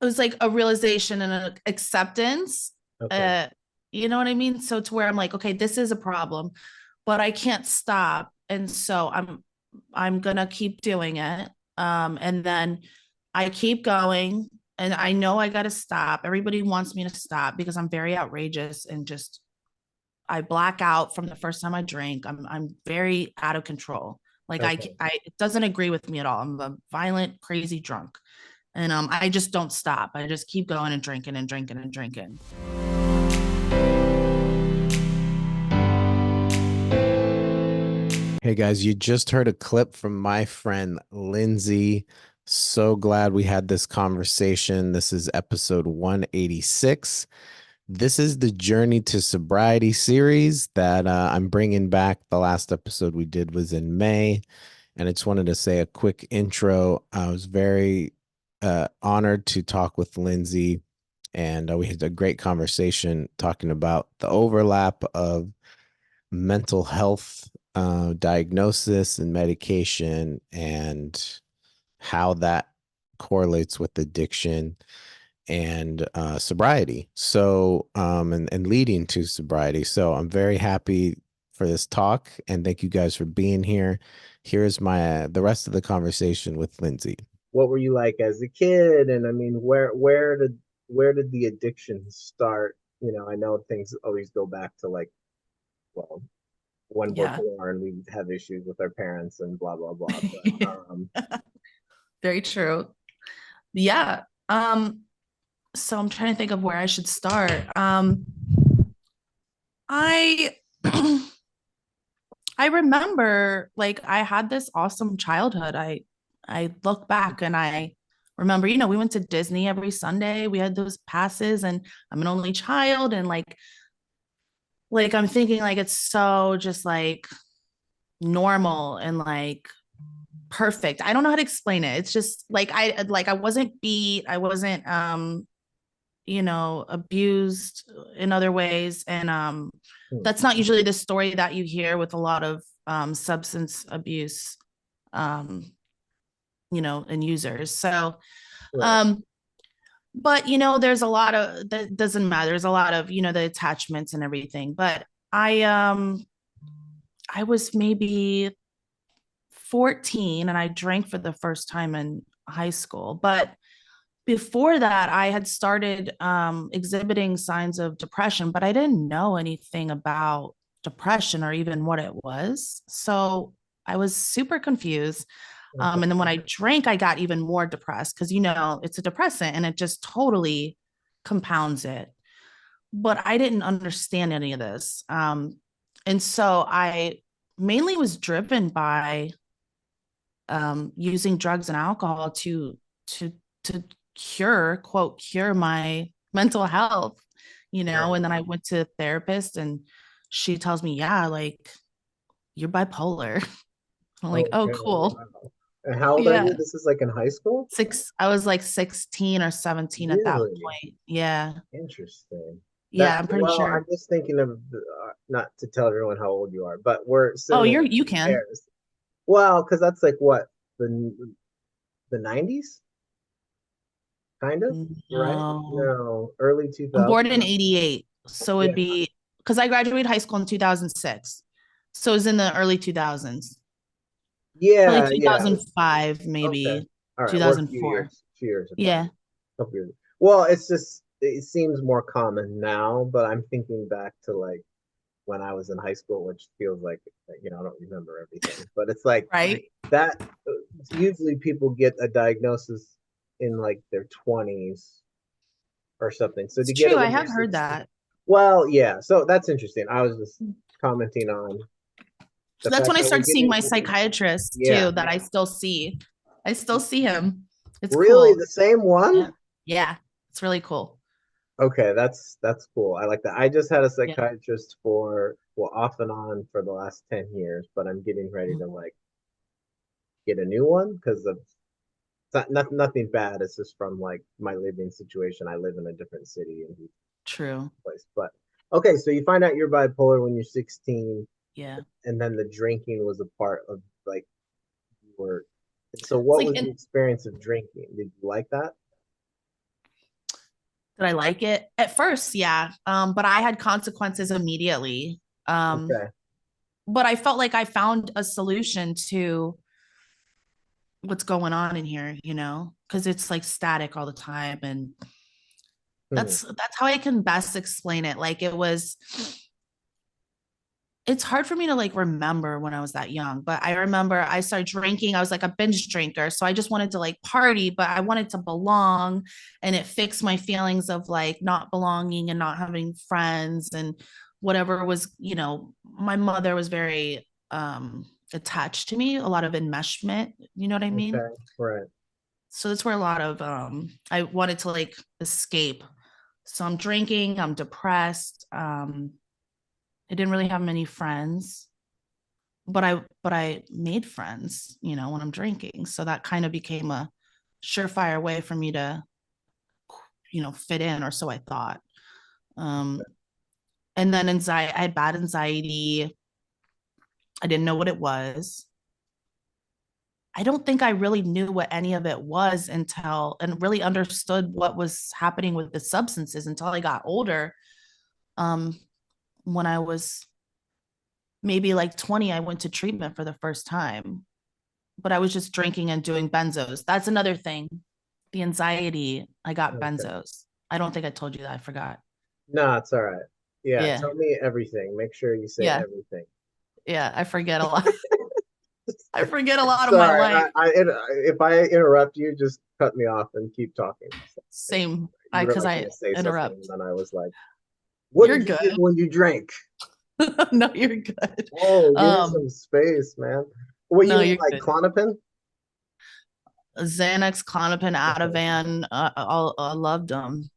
it was like a realization and an acceptance. Okay. Uh, you know what I mean? So to where I'm like, okay, this is a problem, but I can't stop. And so I'm gonna keep doing it. And then I keep going and I know I gotta stop. Everybody wants me to stop because I'm very outrageous and just I black out from the first time I drink. I'm very out of control. Like Okay. it doesn't agree with me at all. I'm a violent, crazy drunk. And I just don't stop. I just keep going and drinking and drinking and drinking. Hey guys, you just heard a clip from my friend Lindsay. So glad we had this conversation. This is episode 186. This is the Journey to Sobriety series that I'm bringing back. The last episode we did was in May, and I just wanted to say a quick intro. I was very honored to talk with Lindsay, and we had a great conversation talking about the overlap of mental health diagnosis and medication and how that correlates with addiction and sobriety. And leading to sobriety. So I'm very happy for this talk and thank you guys for being here. Here's the rest of the conversation with Lindsay. What were you like as a kid? And I mean, where did the addiction start? I know things always go back to like, well, when we're Yeah. born, we have issues with our parents and blah blah blah. But Very true. Yeah. So I'm trying to think of where I should start. I I remember like I had this awesome childhood. I look back and I remember, we went to Disney every Sunday. We had those passes and I'm an only child and like I'm thinking like it's so just like normal and like perfect. I don't know how to explain it. It's just like I wasn't beat. I wasn't abused in other ways. And hmm, that's not usually the story that you hear with a lot of substance abuse um, and users. So right. um but there's a lot of that doesn't matter. There's a lot of, the attachments and everything. But I was maybe 14 and I drank for the first time in high school. But before that, I had started exhibiting signs of depression, but I didn't know anything about depression or even what it was. So I was super confused. Okay. And then when I drank, I got even more depressed because, it's a depressant and it just totally compounds it. But I didn't understand any of this. And so I mainly was driven by using drugs and alcohol to cure my mental health, Right. and then I went to a therapist and she tells me, yeah, like you're bipolar. I'm like, oh, Okay. cool. Wow. And how old are you? Yeah. This is like in high school? I was like 16 or 17 at that Really point. Yeah. interesting. Yeah, I'm pretty Well, sure. I'm just thinking of not to tell everyone how old you are, but we're Oh, similar you in can. pairs. Well, because that's like what the 90s, kind of, right? No. No, early I'm born 2000s. in 88. So it'd Yeah. be because I graduated high school in 2006. So it was in the early 2000s. Probably Yeah, yeah. 2005, Okay. maybe All right. We're a 2004. few years apart. Yeah. Couple years. Well, it's just it seems more common now, but I'm thinking back to like when I was in high school, which feels like I don't remember everything, but it's like Right. that. Usually, people get a diagnosis in like their 20s or something. So It's to get true. it I when you're have heard 16, that. well, yeah. So that's interesting. I was just commenting on the So that's fact when I that we're started seeing getting my older. psychiatrist Yeah, too, that I still see. I still see him. It's really, cool. the same one. Yeah. Yeah. It's really cool. Okay, that's cool. I like that. I just had a Yeah. psychiatrist for well off and on for the last 10 years, but I'm getting ready to like get a new one because of it's nothing bad. It's just from like my living situation. I live in a different city and True. place. But okay, so you find out you're bipolar when you're 16, Yeah. and then the drinking was a part of like you were. So It's what like was the experience of drinking? Did you like that? Did I like it? At first, yeah. But I had consequences immediately. Okay. But I felt like I found a solution to what's going on in here, because it's like static all the time. And Hmm. that's how I can best explain it. Like it's hard for me to like remember when I was that young, but I remember I started drinking. I was like a binge drinker. So I just wanted to like party, but I wanted to belong. And it fixed my feelings of like not belonging and not having friends and whatever was, my mother was very attached to me, a lot of enmeshment, you know what I mean? Okay. Right. So that's where a lot of I wanted to like escape. So I'm drinking, I'm depressed. I didn't really have many friends, but I made friends, when I'm drinking. So that kind of became a surefire way for me to, fit in, or so I thought. Um, and then anxiety, I had bad anxiety. I didn't know what it was. I don't think I really knew what any of it was until, and really understood what was happening with the substances until I got older. Um, when I was maybe like 20, I went to treatment for the first time, but I was just drinking and doing benzos. That's another thing. The anxiety, I got Okay. benzos. I don't think I told you that. I forgot. No, it's all right. Yeah, Yeah. tell me everything. Make sure you say Yeah. everything. Yeah. I forget a lot. I forget a lot of my Sorry, life. if I interrupt you, just cut me off and keep talking. Same. You were Because like I going to say something, and interrupt. then I was like, "What You're did you do good. when you drank?" No, you're good. Oh, give me Um, some space, man. What you no, mean, you're like good. Clonopin? Xanax, Clonopin, Okay. Ativan, I loved them.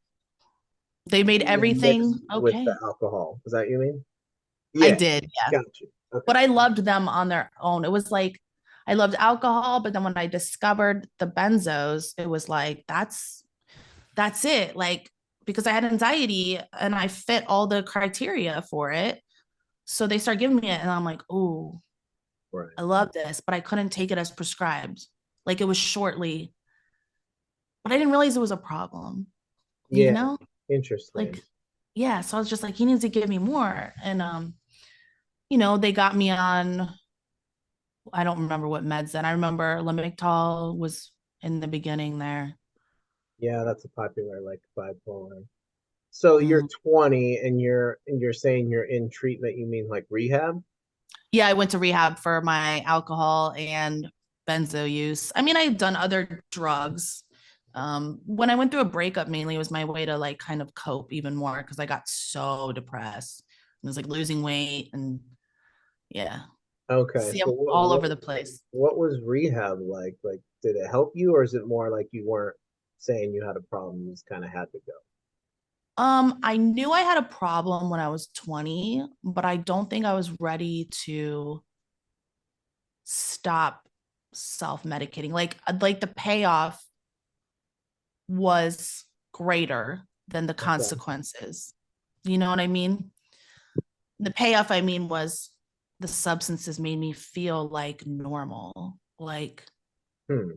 They made You mean mixed everything with the okay. alcohol? Is that what you mean? I Yeah, did, yeah. got you. Okay. But I loved them on their own. It was like I loved alcohol, but then when I discovered the benzos, it was like that's it. Like because I had anxiety and I fit all the criteria for it. So they start giving me it and I'm like, "Oh, Right. I love this," but I couldn't take it as prescribed. Like it was shortly, but I didn't realize it was a problem, you Yeah. know? Interesting. Like yeah, so I was just like he needs to give me more and they got me on. I don't remember what meds then. I remember Lamictal was in the beginning there. Yeah, that's a popular like bipolar. So you're Mhm. 20 and you're saying you're in treatment, you mean like rehab? Yeah, I went to rehab for my alcohol and benzo use. I mean, I had done other drugs. When I went through a breakup, mainly it was my way to like kind of cope even more because I got so depressed. It was like losing weight and yeah, Okay. see, So I'm all over the place. what was rehab like? Like did it help you or is it more like you weren't saying you had a problem, you just kind of had to go? I knew I had a problem when I was 20, but I don't think I was ready to stop self-medicating. Like the payoff was greater than the Okay. consequences. You know what I mean? The payoff I mean was the substances made me feel like normal, Hmm.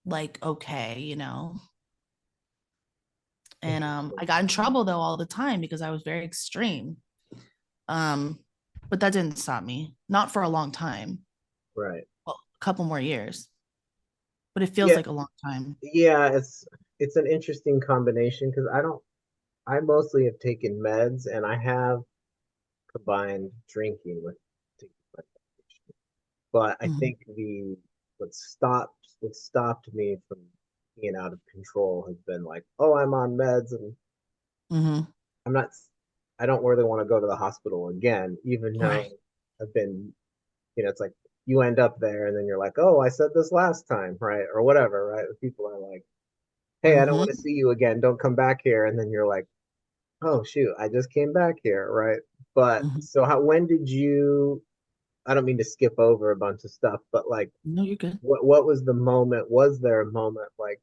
like okay, And Interesting. I got in trouble though all the time because I was very extreme. Um but that didn't stop me. Not for a long time. Right. Well, a couple more years. But it feels Yeah, like a long time. yeah, it's an interesting combination because I mostly have taken meds and I have combined drinking with taking medication. But I Mhm. think the what stopped me from being out of control has been like, oh, I'm on meds and Mhm. I'm not I don't really want to go to the hospital again, even though Right. I've been, it's like you end up there and then you're like, oh, I said this last time, right? Or whatever, right? People are like, hey, I don't want to Mhm. see you again. Don't come back here. And then you're like, oh shoot, I just came back here, right? But Mhm. so when did you, I don't mean to skip over a bunch of stuff, but like No, you're good. what was the moment? Was there a moment like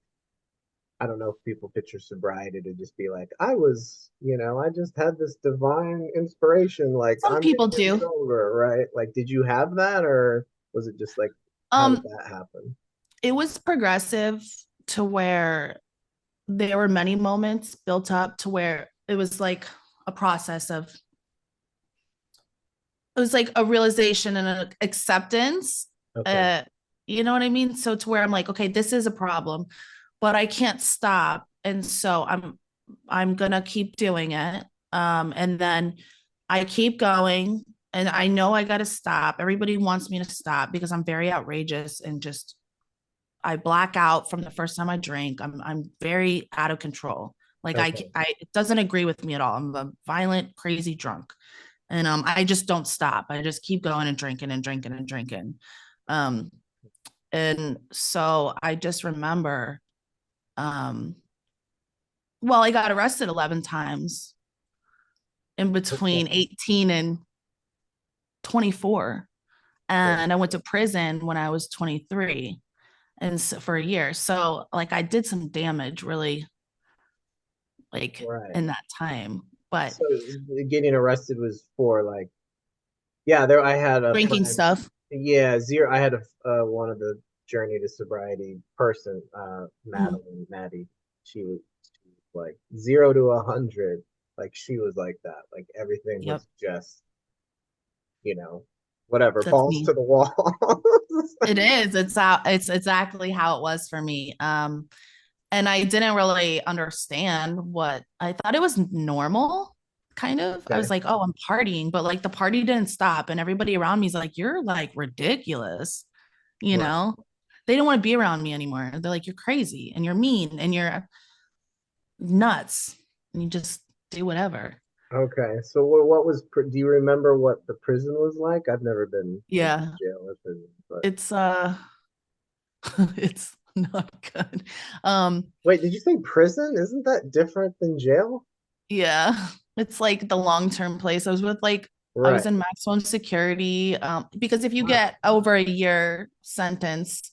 I don't know if people picture sobriety to just be like, I was, I just had this divine inspiration, like Some I'm people gonna get do. sober, right? Like, did you have that, or was it just like, how did Um, that happen? it was progressive to where there were many moments built up to where it was like a process of, it was like a realization and an acceptance. Okay. Uh, you know what I mean? So to where I'm like, okay, this is a problem, but I can't stop. And so I'm gonna keep doing it. And then I keep going and I know I gotta stop. Everybody wants me to stop because I'm very outrageous and just I black out from the first time I drink. I'm very out of control. Like Okay. it doesn't agree with me at all. I'm a violent, crazy drunk. And I just don't stop. I just keep going and drinking and drinking and drinking. Um, and so I just remember, um, well, I got arrested 11 times in between Okay. 18 and 24. Sure. And I went to prison when I was 23 and so, for a year. So like I did some damage really like Right. in that time. But So getting arrested was for like, yeah, there I had a drinking friend. stuff. Yeah, zero. I had a one of the journey to sobriety person, Mhm. Maddie. She was like 0 to 100. Like she was like that. Like everything Yep. was just, whatever, That's balls me. to the wall. It is. It's out. It's exactly how it was for me. And I didn't really understand what I thought it was normal, kind of. I was Okay. like, oh, I'm partying, but like the party didn't stop. And everybody around me is like, you're like ridiculous, you Right. know? They don't want to be around me anymore. They're like, you're crazy and you're mean and you're nuts and you just do whatever. Okay. So what was do you remember what the prison was like? I've never been in Yeah. jail or prison, but It's it's not good. wait, did you say prison? Isn't that different than jail? Yeah, it's like the long-term place. I was Right. in maximum security. Because if you Wow. get over a year sentence,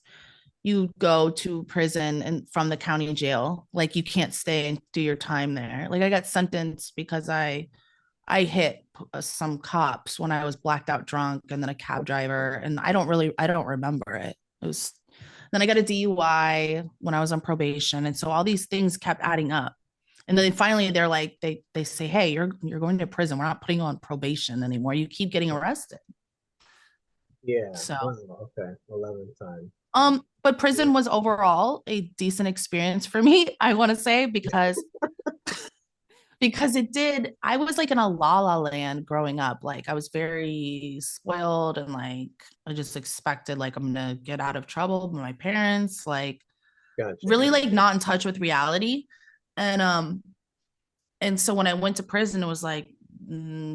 you go to prison and from the county jail. Like you can't stay and do your time there. Like I got sentenced because I hit some cops when I was blacked out drunk and then a cab driver and I don't remember it. It was then I got a DUI when I was on probation and so all these things kept adding up. And then finally they're like they say, "Hey, you're going to prison. We're not putting you on probation anymore. You keep getting arrested." Yeah. So, Wow. Okay. 11 times. but Yeah. prison was overall a decent experience for me, I want to say because it did I was like in a la la land growing up, like I was very spoiled and like I just expected like I'm gonna get out of trouble with my parents, like Gotcha. really like not in touch with reality. And um and so when I went to prison it was like,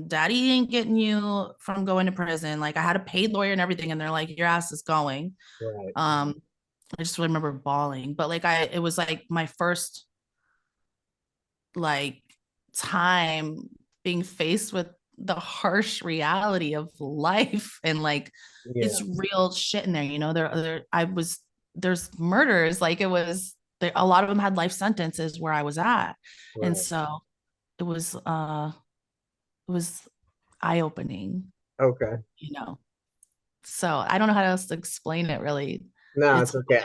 daddy ain't getting you from going to prison. Like I had a paid lawyer and everything and they're like your ass is going. Right. um I just remember bawling, but like it was like my first like time being faced with the harsh reality of life and like Yeah. it's real shit in there, there's murders, like it was there, a lot of them had life sentences where I was at. And Right. so it was it was eye-opening, Okay. you know so I don't know how else to explain it really. No, It's it's okay.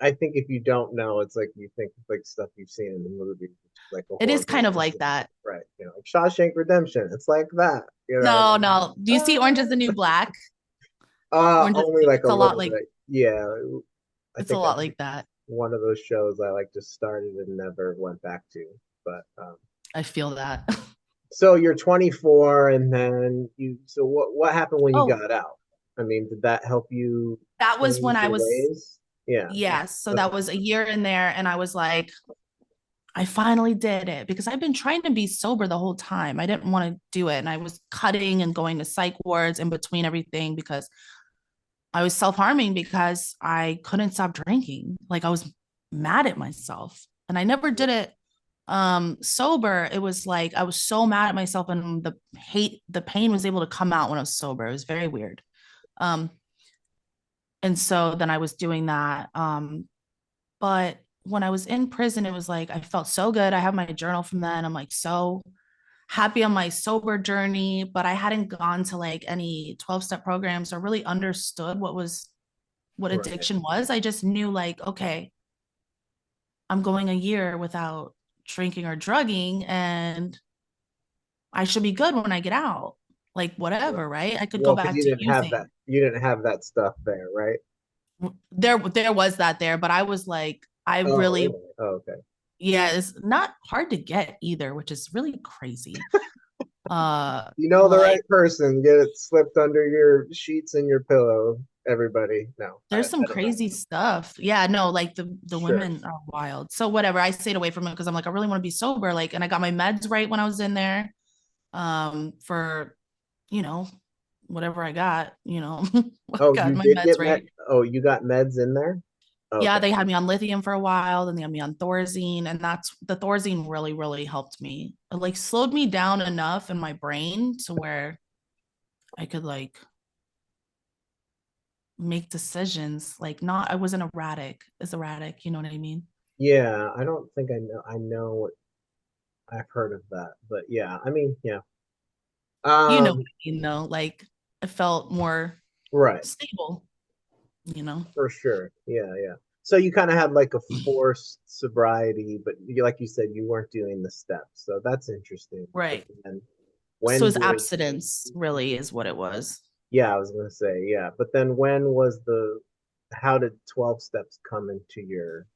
I think if you don't know, it's like you think of like stuff you've seen in the movies, like a it horror is kind movie. of like that. Right. Like Shawshank Redemption. It's like that. No, Like, no, do you see Orange is the New Black? Orange is only like it's a a lot little like bit. Yeah. I it's a think lot that's like that. one of those shows I like just started and never went back to. But I feel that. so you're 24, and then so what happened when you Oh, got out? I mean, did that help you that was when change I your was, ways? Yeah. yes. So that Okay. was a year in there. And I was like, I finally did it because I've been trying to be sober the whole time. I didn't want to do it. And I was cutting and going to psych wards in between everything because I was self harming because I couldn't stop drinking. Like I was mad at myself and I never did it sober. It was like I was so mad at myself and the pain was able to come out when I was sober. It was very weird. Um, and so then I was doing that. But when I was in prison, it was like I felt so good. I have my journal from then. I'm like so happy on my sober journey, but I hadn't gone to like any 12-step programs or really understood what Right. addiction was. I just knew like, okay, I'm going a year without drinking or drugging, and I should be good when I get out. Like, Right. whatever, right? I could go Well, because back to using. you didn't have that stuff there, right? There was that there, but I was like, I Oh, really, really? Oh, okay. yeah, it's not hard to get either, which is really crazy. You know the Like right person. Get it slipped under your sheets and your pillow. Everybody, no, there's some I don't know. crazy stuff. Yeah, no, like the Sure. women are wild. So whatever, I stayed away from it because I'm like, I really want to be sober. Like, and I got my meds right when I was in there. For you know, whatever I got, I Oh, got you my did meds get med. right. Oh, you got meds in there. Yeah, Okay. they had me on lithium for a while, then they had me on Thorazine, and that's the Thorazine really, really helped me. It like slowed me down enough in my brain to where I could like make decisions. Like not, I wasn't erratic. It's erratic, you know what I mean? Yeah, I don't think I know. I know what I've heard of that, but yeah, I mean, yeah. You know what Um, I mean, though. Like it felt more right, stable, you know? for sure. Yeah, yeah. So you kind of had like a forced sobriety, but like you said, you weren't doing the steps. So that's interesting. Right. And So when his did abstinence really is what it was. Yeah, I was gonna say, yeah. But then how did 12 steps come into your,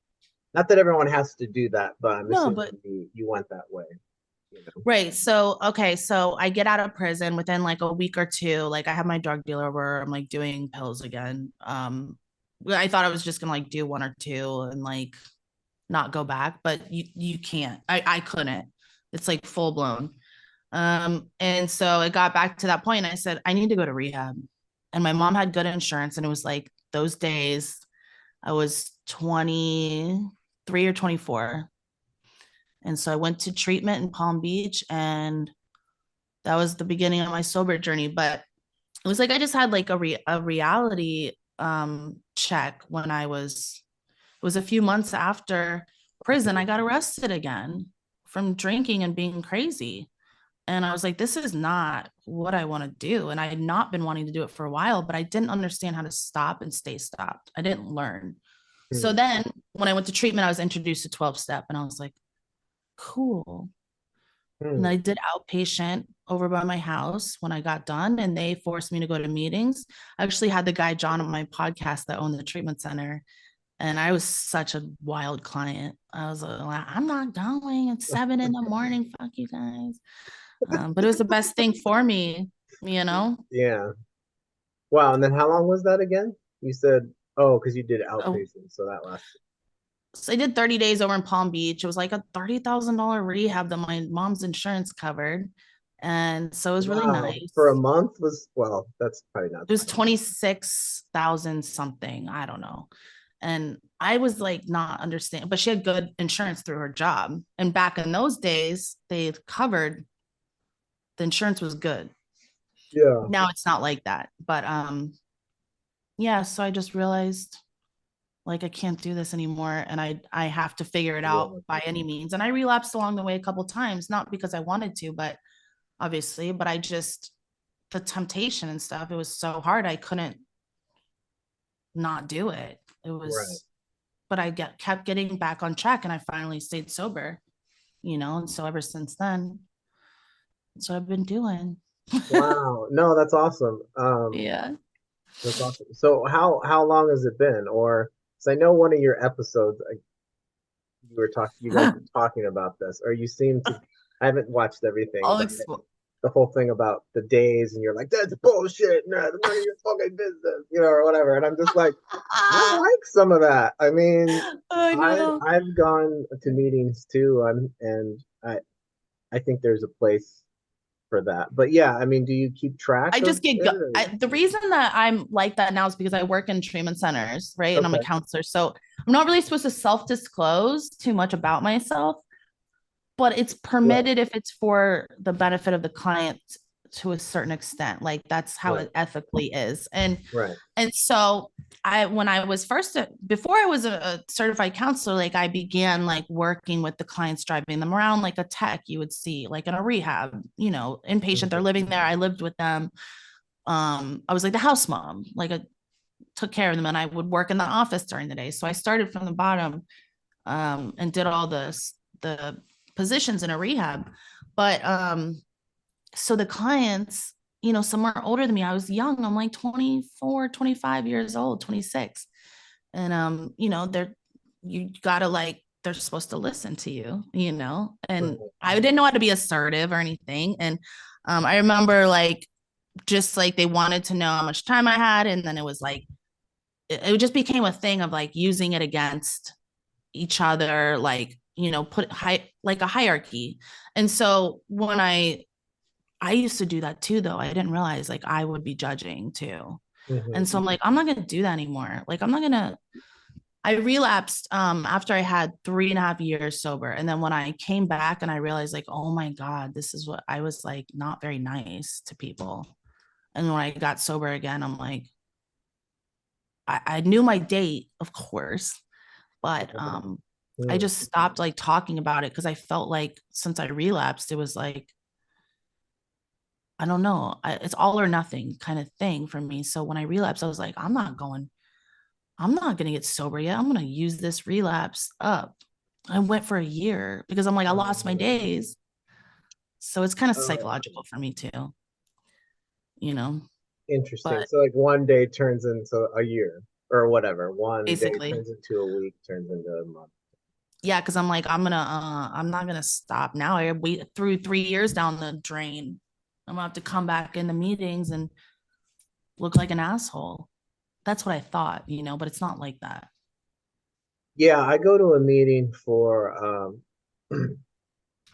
not that everyone has to do that, but I'm No, assuming but you went that way, you know. right. So, okay. So I get out of prison within like a week or two. Like I have my drug dealer where I'm like doing pills again. I thought I was just gonna like do one or two and like not go back, but you can't. I couldn't. It's like full blown. And so it got back to that point. I said, I need to go to rehab. And my mom had good insurance, and it was like those days I was 23 or 24. And so I went to treatment in Palm Beach, and that was the beginning of my sober journey. But it was like I just had like a reality check when it was a few months after prison, I got arrested again from drinking and being crazy. And I was like, this is not what I want to do. And I had not been wanting to do it for a while, but I didn't understand how to stop and stay stopped. I didn't learn. So Hmm. then when I went to treatment, I was introduced to 12 step, and I was like, cool. And Hmm. I did outpatient over by my house when I got done, and they forced me to go to meetings. I actually had the guy John on my podcast that owned the treatment center, and I was such a wild client. I was like, I'm not going at 7 in the morning. Fuck you guys. But it was the best thing for me, you know. Yeah. Wow. And then how long was that again? You said, oh, because you did Oh, outpatient, so that lasted. so I did 30 days over in Palm Beach. It was like a $30,000 rehab that my mom's insurance covered. And so it was really Wow. For a nice. month was, well, that's probably not It was 26,000 something. I don't know. And I was like not understand, but she had good insurance through her job. And back in those days, they covered the insurance was good. Yeah. Now it's not like that. But yeah, so I just realized like I can't do this anymore, and I have to figure it out Yeah. by any means. And I relapsed along the way a couple times, not because I wanted to, but obviously, but I just the temptation and stuff, it was so hard. I couldn't not do it. It Right. was but I kept getting back on track, and I finally stayed sober, and so ever since then, that's what I've been doing. Wow. No, that's awesome. Yeah. That's awesome. So how long has it been? Or, because I know one of your episodes, you guys were talking about this, or you seem to. I haven't watched everything, I'll but explain. the whole thing about the days, and you're like, that's bullshit. No, the money your fucking business, or whatever. And I'm just like, I like some of that. I mean, I know. I've gone to meetings too. And I think there's a place for that. But yeah, I mean, do you keep track I of just get it? Or? the reason that I'm like that now is because I work in treatment centers, right? And I'm a Okay, counselor. So I'm not really supposed to self disclose too much about myself, but it's right, permitted if it's for the benefit of the client to a certain extent. Like that's how right, it ethically is. right. And so when I was before I was a certified counselor, like I began like working with the clients, driving them around like a tech you would see like in a rehab, inpatient, they're Mhm. living there. I lived with them. I was like the house mom, like I took care of them, and I would work in the office during the day. So I started from the bottom. and did all the positions in a rehab. But so the clients, some are older than me. I was young. I'm like 24, 25 years old, 26. And you gotta like, they're supposed to listen to you, and I didn't know how to be assertive or anything. And I remember like, just like they wanted to know how much time I had. And then it was like, it just became a thing of like using it against each other, like, put like a hierarchy. And so when I used to do that too, though. I didn't realize like I would be judging too. And so I'm like, I'm not going to do that anymore. Like, I'm not going to, I relapsed after I had 3.5 years sober. And then when I came back and I realized like, oh my God, this is what I was like, not very nice to people. And when I got sober again, I'm like, I knew my date, of course, but I just stopped like talking about it because I felt like since I relapsed, it was like, I don't know, it's all or nothing kind of thing for me. So when I relapsed, I was like, I'm not going to get sober yet. I'm going to use this relapse up. I went for a year because I'm like, I lost my days. So it's kind of psychological for me too, Interesting. but So like one day turns into a year or whatever. One day basically, turns into a week, turns into a month. yeah. Cause I'm like, I'm not going to stop now. I threw 3 years down the drain. I'm gonna have to come back in the meetings and look like an asshole. That's what I thought, but it's not like that. Yeah, I go to a meeting for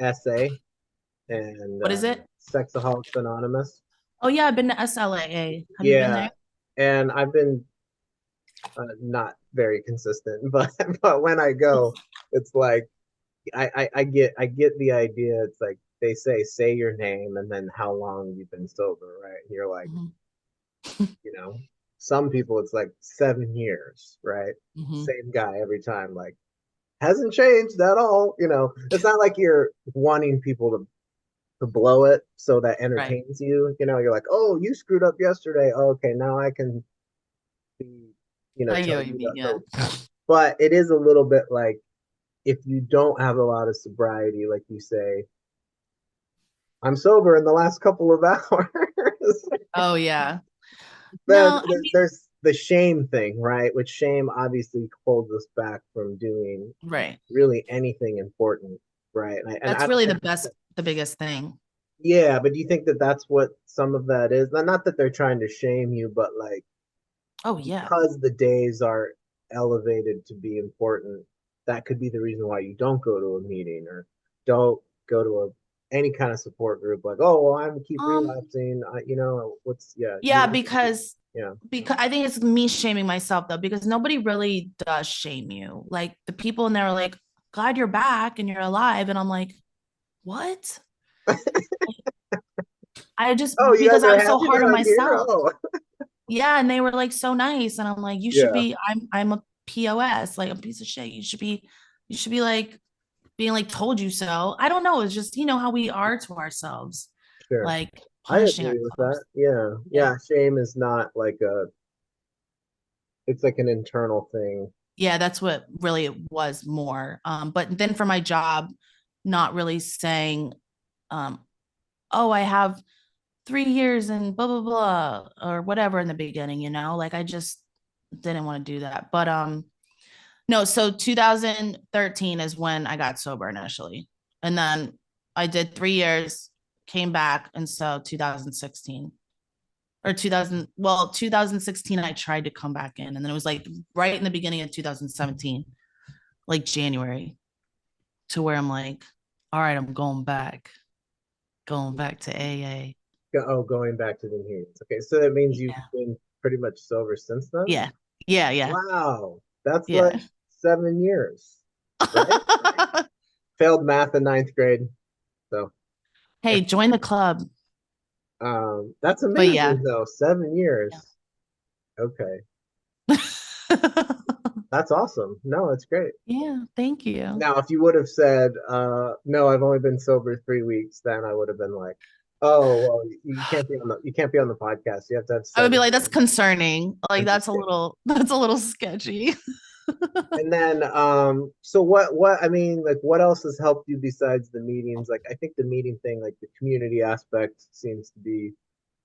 SA and What is it? Sexaholics Anonymous. Oh yeah, I've been to SLAA. Have you been Yeah, there? and I've been not very consistent, but when I go, it's like I get the idea. It's like they say your name and then how long you've been sober, right? And you're like, Mhm. you know, some people it's like 7 years, right? Mhm. Same guy every time, like hasn't changed at all. It's not like you're wanting people to blow it so that Right. entertains you. You're like, oh, you screwed up yesterday. Oh, okay, now I can be, I get tell what you you mean. Yeah. but it is a little bit like if you don't have a lot of sobriety, like you say, I'm sober in the last couple of hours. Oh yeah. Then No, I mean, there's the shame thing, right? Which shame obviously holds us back from doing right. really anything important, right? That's really the biggest thing. Yeah, but do you think that that's what some of that is? Not that they're trying to shame you, but like Oh yeah. because the days are elevated to be important, that could be the reason why you don't go to a meeting or don't go to any kind of support group. Like, oh, well, I'm keep Um, relapsing. What's yeah, because yeah, I think it's me shaming myself though, because nobody really does shame you. Like the people in there are like, glad you're back and you're alive. And I'm like, what? I just, oh, you because guys are I'm so happy hard that on I'm here. myself. Oh, Yeah. And they were like so nice. And I'm like, you should yeah, be, I'm a POS, like a piece of shit. You should be like being like, told you so. I don't know. It's just, how we are to ourselves, sure. like I punishing agree with that. ourselves. Yeah, Yeah. yeah. Shame is not like it's like an internal thing. Yeah. That's what really it was more. But then for my job, not really saying, um, oh, I have 3 years and blah, blah, blah, or whatever in the beginning, like I just didn't want to do that. But, no, so 2013 is when I got sober initially. And then I did 3 years, came back. And so 2016 or 2016, I tried to come back in. And then it was like right in the beginning of 2017, like January, to where I'm like, all right, I'm going back to AA. Oh, going back to the meetings. Okay, so that means you've Yeah. been pretty much sober since then. Yeah. Yeah. Yeah. Wow, that's like Yeah. 7 years, right? Failed math in ninth grade. So Hey, join the club. that's But yeah. amazing though. 7 years. Okay. That's awesome. No, it's great. Yeah, thank you. Now, if you would have said, no, I've only been sober 3 weeks, then I would have been like, oh, well, you can't be on the podcast. You have to have I would be like, 7 years. that's concerning. Like I'm just that's a kidding. little that's a little sketchy. And then, so what, I mean, like, what else has helped you besides the meetings? Like, I think the meeting thing, like the community aspect seems to be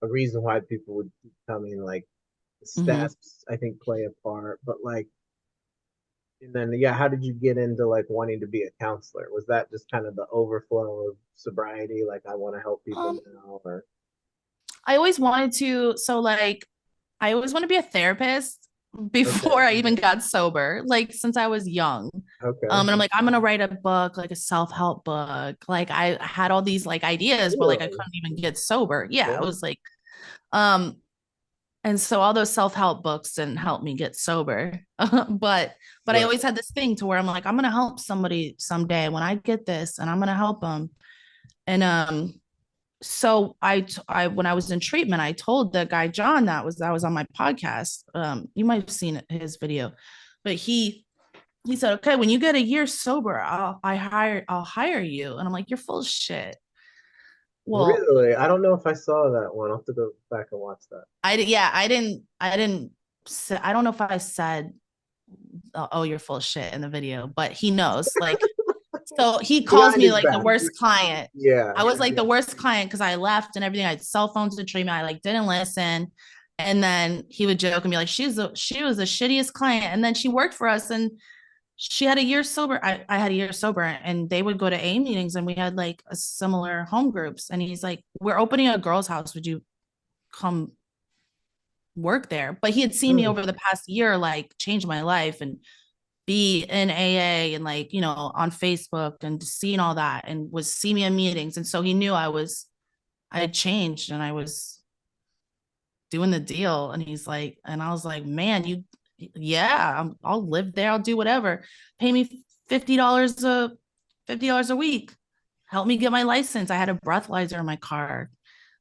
a reason why people would keep coming. Like, the Mhm. steps, I think, play a part, but like, and then, yeah, how did you get into like wanting to be a counselor? Was that just kind of the overflow of sobriety? Like, I want to help people Um, now, or I always wanted to, so like I always want to be a therapist okay, before I even yeah, got sober, like since I was young. okay, And I'm like, I'm gonna write a book, like a self-help book. Like I had all these like ideas, but like I really, couldn't even get sober. Yeah, I yeah, was like, um, and so all those self-help books didn't help me get sober. But I right, always had this thing to where I'm like, I'm gonna help somebody someday when I get this, and I'm gonna help them. And so I when I was in treatment, I told the guy John that was on my podcast. You might have seen his video, but he said, okay, when you get a year sober, I'll hire you. And I'm like, you're full of shit. Well, really. I don't know if I saw that one. I'll have to go back and watch that. yeah, I didn't say, I don't know if I said, oh, you're full of shit in the video, but he knows. Like, so he calls Behind me his like the back, worst client. yeah, I was like yeah, the worst client because I left and everything. I had cell phones to treatment. I like didn't listen. And then he would joke and be like, she was the shittiest client. And then she worked for us and she had a year sober. I had a year sober and they would go to A meetings and we had like a similar home groups. And he's like, we're opening a girl's house. Would you come work there? But he had seen me hmm, over the past year, like change my life and be in AA and like, on Facebook and seeing all that and was see me in meetings. And so he knew I had changed and I was doing the deal. And he's like, and I was like, man, yeah, I'll live there. I'll do whatever. Pay me $50 $50 a week. Help me get my license. I had a breathalyzer in my car.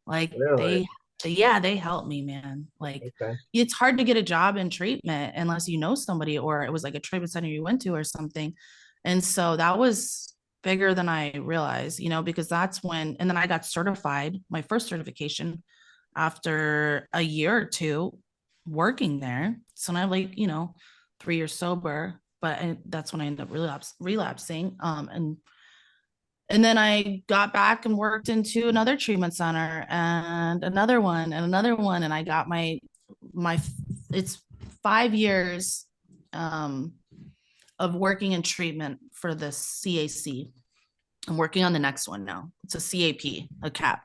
Like really, yeah, they helped me, man. Like okay, it's hard to get a job in treatment unless you know somebody or it was like a treatment center you went to or something. And so that was bigger than I realized, because that's when, and then I got certified, my first certification after a year or two working there. So now, like, 3 years sober, but that's when I ended up relapsing. And then I got back and worked into another treatment center and another one and another one. And I got my it's 5 years um, of working in treatment for the CAC. I'm working on the next one now. It's a CAP, a CAP,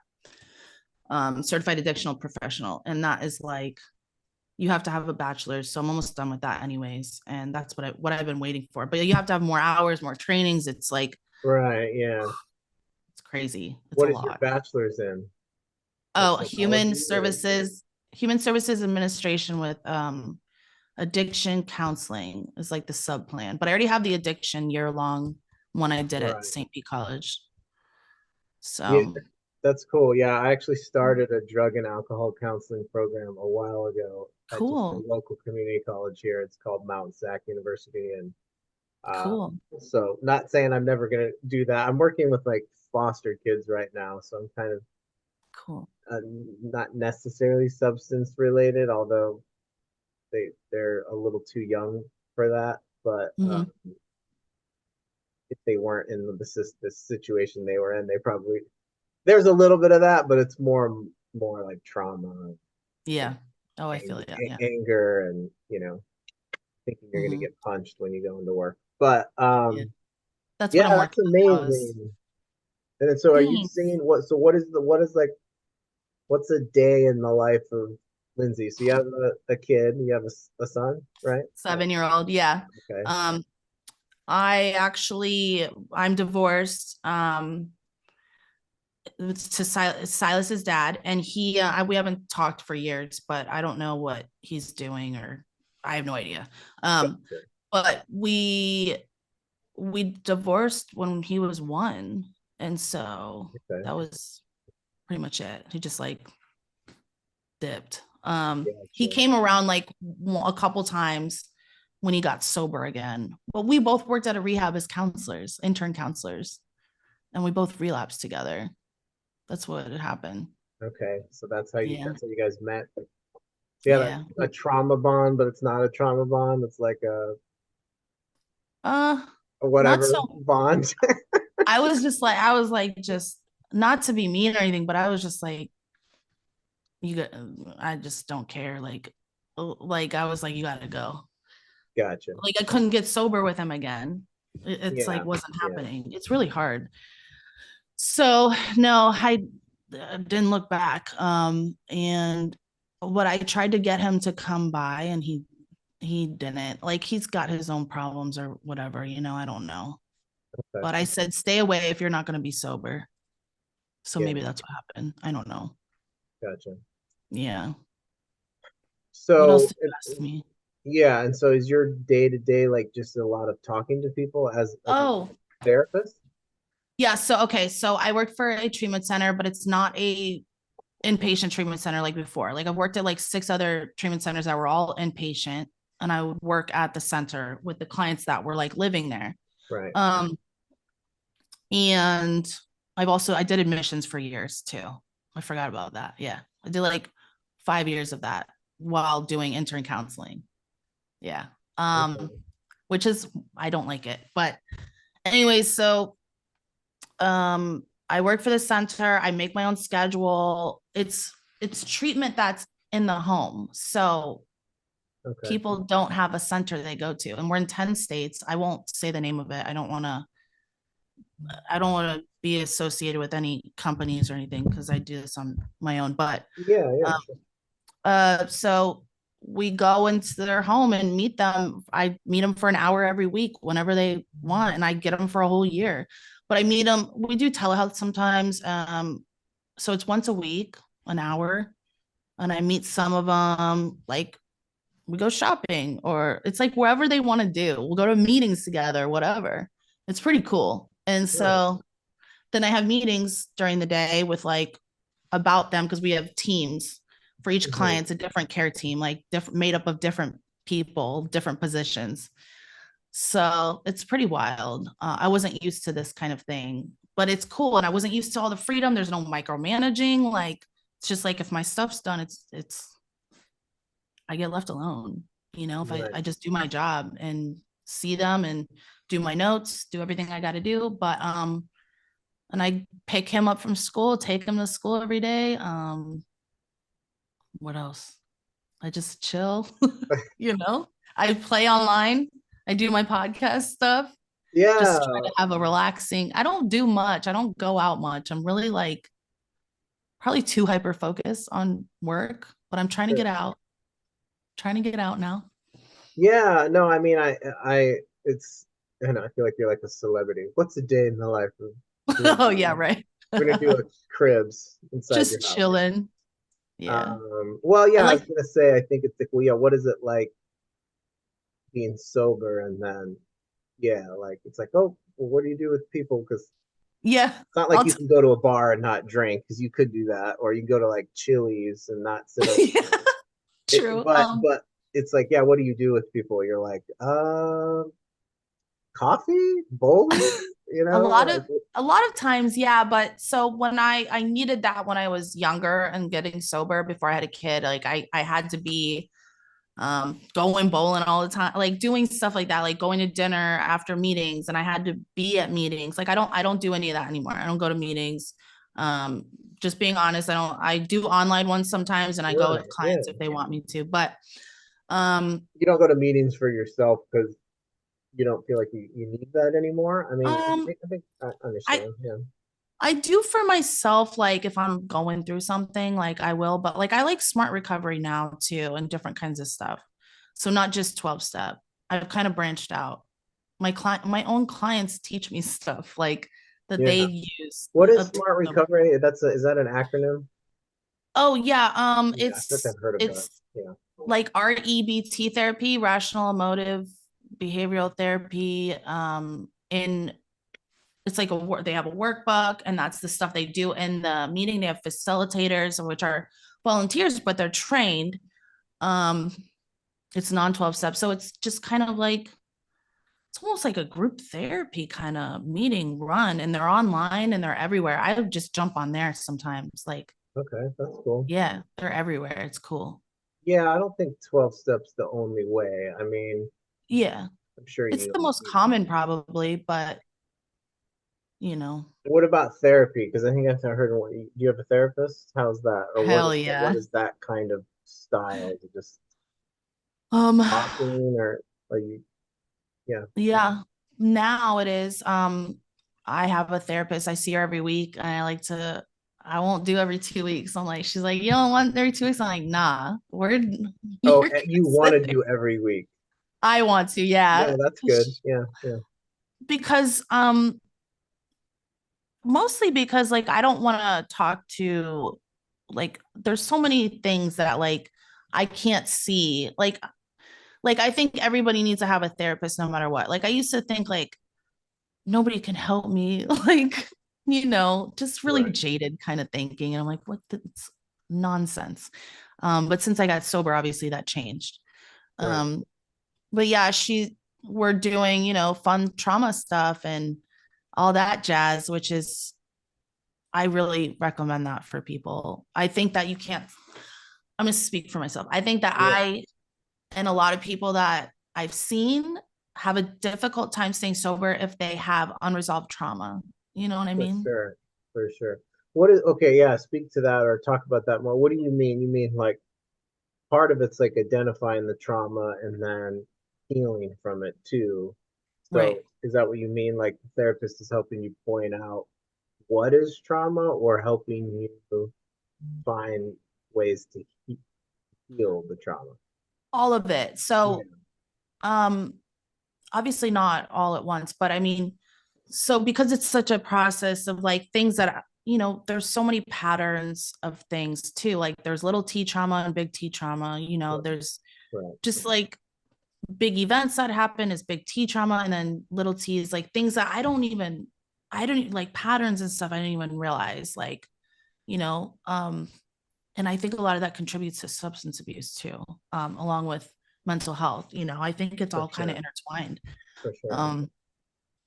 certified addictional professional. And that is like, you have to have a bachelor's. So I'm almost done with that anyways. And that's what I've been waiting for. But you have to have more hours, more trainings. It's like, right, yeah. it's crazy. It's a What is your lot. bachelor's in? Like Oh, psychology or? human services administration with addiction counseling is like the sub plan. But I already have the addiction year long when I did at Right. St. P College. Yeah, So that's cool. Yeah, I actually started a drug and alcohol counseling program a while ago at just a cool. local community college here. It's called Mount Sac University, and uh, Cool. so not saying I'm never gonna do that. I'm working with like foster kids right now, so I'm kind of Cool. uh, not necessarily substance related, although they're a little too young for that. But Hmm. if they weren't in the situation they were in, they probably there's a little bit of that, but it's more like trauma, Yeah. Oh, I feel it. Yeah. Yeah. anger, and thinking you're gonna Hmm. get punched when you go into work. But Yeah. That's what yeah, I'm that's working on now is amazing. And then, so are you thanks. seeing what? So what is like what's a day in the life of Lindsay? So you have a kid, you have a son, right? 7-year-old. Yeah. Okay, Um, I'm divorced. To Silas's dad, and we haven't talked for years, but I don't know what he's doing, or I have no idea. Um, gotcha. but we divorced when he was 1, and so Okay, that was pretty much it. He just like dipped. He gotcha. came around like a couple times when he got sober again. But we both worked at a rehab as counselors, intern counselors, and we both relapsed together. That's what had happened. Okay, so Yeah. that's how you guys met. So you had Yeah. a trauma bond, but it's not a trauma bond. It's like a Uh, or not whatever so. bond? I was like, just not to be mean or anything, but I was just like, you got, I just don't care. Like I was like, you gotta go. Gotcha. Like I couldn't get sober with him again. It's Yeah, like wasn't yeah. happening. It's really hard. So no, I didn't look back. And what I tried to get him to come by, and he didn't. Like he's got his own problems or whatever, I don't know. Okay. But I said, stay away if you're not going to be sober. So Yeah, maybe that's what happened. I don't know. gotcha. Yeah. What else So, did you ask me? yeah, and so is your day to day like just a lot of talking to people as a Oh, therapist? yeah. So okay. So I work for a treatment center, but it's not a inpatient treatment center like before. Like I've worked at like 6 other treatment centers that were all inpatient, and I would work at the center with the clients that were like living there. Right. Um, and I did admissions for years too. I forgot about that. Yeah. I did like 5 years of that while doing intern counseling. Yeah. Um, Okay. which is I don't like it. But anyways, so I work for the center. I make my own schedule. It's treatment that's in the home. So Okay. people don't have a center they go to. And we're in 10 states. I won't say the name of it. I don't want to be associated with any companies or anything because I do this on my own. But Yeah, yeah, um, sure. so we go into their home and meet them. I meet them for an hour every week whenever they want, and I get them for a whole year. But I meet them. We do telehealth sometimes. So it's once a week, an hour, and I meet some of them. Like we go shopping, or it's like wherever they want to do. We'll go to meetings together, whatever. It's pretty cool. And Nice. so then I have meetings during the day with like about them because we have teams for each Hmm. client. It's a different care team, like different made up of different people, different positions. So it's pretty wild. I wasn't used to this kind of thing, but it's cool. And I wasn't used to all the freedom. There's no micromanaging. Like it's just like if my stuff's done, it's I get left alone. If I Nice. just do my job and see them and do my notes, do everything I got to do. But and I pick him up from school, take him to school every day. What else? I just chill, you know. I play online. I do my podcast stuff. Just try Yeah. to have a relaxing. I don't do much. I don't go out much. I'm really like probably too hyper focused on work, but I'm trying to get Sure. out. Trying to get out now. Yeah, no, I mean, it's, and I feel like you're like a celebrity. What's a day in the life of Oh yeah, Lindsay? right. We're gonna do a cribs inside your Just house. chilling. Yeah. Well, I yeah, I like was gonna say, I think it's like, well, yeah, what is it like being sober? And then, yeah, like, it's like, oh, well, what do you do with people? Because yeah. it's not like I'll you can go to a bar and not drink, because you could do that, or you can go to like Chili's and not sit yeah, alone. true. But it's like, yeah, what do you do with people? You're like, coffee, bowling, a lot like, of a lot of times, yeah, but so when I needed that when I was younger and getting sober before I had a kid, like I had to be going bowling all the time, like doing stuff like that, like going to dinner after meetings, and I had to be at meetings. Like I don't do any of that anymore. I don't go to meetings. um just being honest, I do online ones sometimes, and I go with right, yeah. clients if they want me to, but um You don't go to meetings for yourself because you don't feel like you need that anymore. I mean, um I think I I understand. Yeah. I do for myself, like if I'm going through something, like I will, but like I like smart recovery now too, and different kinds of stuff. So not just 12 step. I've kind of branched out. My own clients teach me stuff like that Yeah. they use What is up to smart them. recovery? Is that an acronym? Oh yeah, Yeah, I think I've heard of that. it's Yeah. like REBT therapy, rational emotive behavioral therapy. In It's like they have a workbook, and that's the stuff they do in the meeting. They have facilitators, which are volunteers, but they're trained. um it's non-12 steps, so it's just kind of like it's almost like a group therapy kind of meeting run, and they're online and they're everywhere. I would just jump on there sometimes, like Okay, that's cool. yeah, they're everywhere. It's cool. Yeah, I don't think 12 steps the only way. I mean, Yeah, I'm sure It's you. the most common probably, but What about therapy? Because I think I've heard one. Do you have a therapist? How's that? Or hell what yeah. is that kind of style? To just Um, talking, or are you? Yeah. yeah, now it is. I have a therapist. I see her every week, and I won't do every 2 weeks. I'm like, she's like, you don't want every 2 weeks. I'm like, nah, Oh, you're you gonna want sit to there. do every week? I want to, yeah. No, that's good. Yeah, yeah. Because mostly because like I don't want to talk to like there's so many things that like I can't see. Like I think everybody needs to have a therapist no matter what. Like I used to think like nobody can help me, like, just really Right, jaded kind of thinking. And I'm like, what the it's nonsense. But since I got sober, obviously that changed. right. Um, but yeah, we're doing, fun trauma stuff and all that jazz, which is I really recommend that for people. I think that you can't, I'm going to speak for myself. I think that Yeah, I and a lot of people that I've seen have a difficult time staying sober if they have unresolved trauma. You know what I for mean? sure, for sure. What is okay? Yeah, speak to that or talk about that more. What do you mean? You mean like part of it's like identifying the trauma and then healing from it too. Right. So is that what you mean? Like the therapist is helping you point out what is trauma or helping you find ways to heal the trauma? All of it. Yeah, So, um, obviously not all at once, but I mean, so because it's such a process of like things that, there's so many patterns of things too. Like there's little T trauma and big T trauma, right, there's right. just like big events that happen is big T trauma, and then little T is like things that I don't even like patterns and stuff I didn't even realize, like, you know, um, and I think a lot of that contributes to substance abuse too, along with mental health. I think it's For all kind of sure, intertwined. for sure. Um,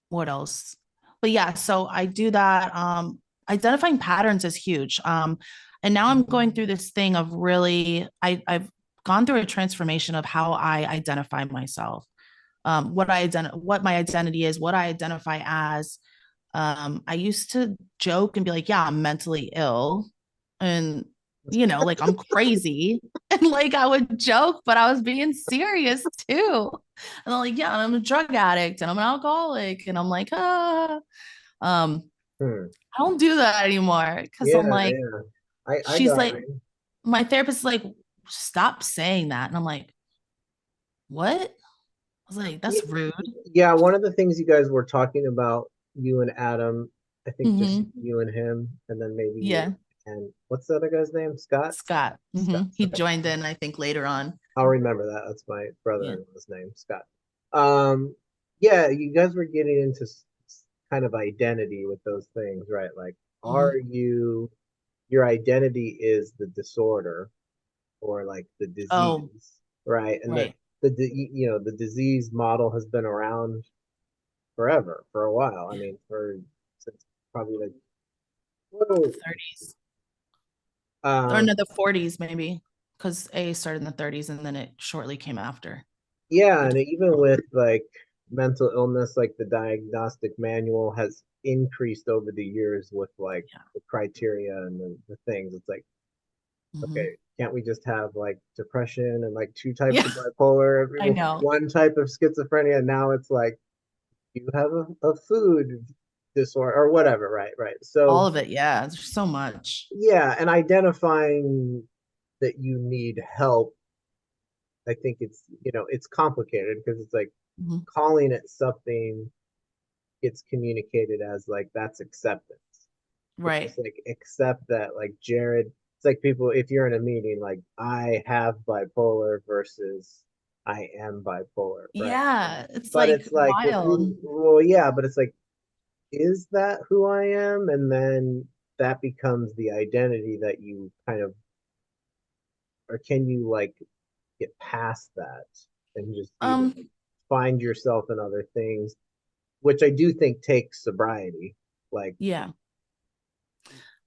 what else? But yeah, so I do that. Identifying patterns is huge. And now I'm going through this thing of really, I've gone through a transformation of how I identify myself, what my identity is, what I identify as. I used to joke and be like, yeah, I'm mentally ill. And, like I'm crazy. And like I would joke, but I was being serious too. And I'm like, yeah, I'm a drug addict and I'm an alcoholic. And I'm like, um, Hmm. I don't do that anymore. Cause Yeah, I'm like, yeah. I she's got like, you. my therapist is like, stop saying that. And I'm like, what? I was like, Yeah, that's rude. yeah, one of the things you guys were talking about, you and Adam, I think just Mm-hmm. you and him, and then maybe you Yeah. and what's the other guy's name? Scott? Scott. Scott. He Okay. joined in, I think, later on. I'll remember that. That's my Yeah. brother-in-law's name, Scott. Um, yeah, you guys were getting into kind of identity with those things, right? Like, Mm-hmm. are you, your identity is the disorder or like the Oh, disease, right? And right. the disease model has been around forever, for a while. I mean, for since probably like, The whoa, 30s. Or um, no, the 40s, maybe. Because A started in the 30s and then it shortly came after. yeah, But and even with like mental illness, like the diagnostic manual has increased over the years with like yeah. the criteria and the things. It's like, Mm-hmm. okay, can't we just have like depression and like two types Yeah, of bipolar, I know. one type of schizophrenia? Now it's like you have a food disorder or whatever, right? Right. All So of it. Yeah. There's so much. yeah, and identifying that you need help, I think it's complicated because it's like Mm-hmm. calling it something gets communicated as like that's acceptance. It's Right. just like accept that like Jared, it's like people if you're in a meeting like I have bipolar versus I am bipolar, right? Yeah. It's But like it's like, well, wild. yeah, but it's like, is that who I am? And then that becomes the identity that you kind of, or can you like get past that and just either Um, like find yourself in other things, which I do think takes sobriety. Like, yeah.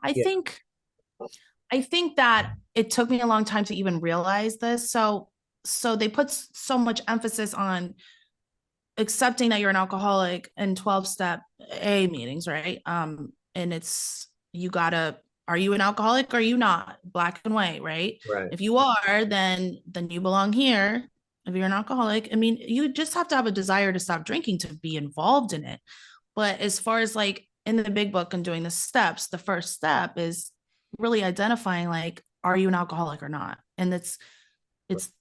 I yeah, think I think that it took me a long time to even realize this. So they put so much emphasis on accepting that you're an alcoholic and 12-step A meetings, right? And it's, you gotta, are you an alcoholic or are you not? Black and white, right? Right. If you are, then you belong here. If you're an alcoholic, I mean, you just have to have a desire to stop drinking to be involved in it. But as far as like in the big book and doing the steps, the first step is really identifying like, are you an alcoholic or not? And it's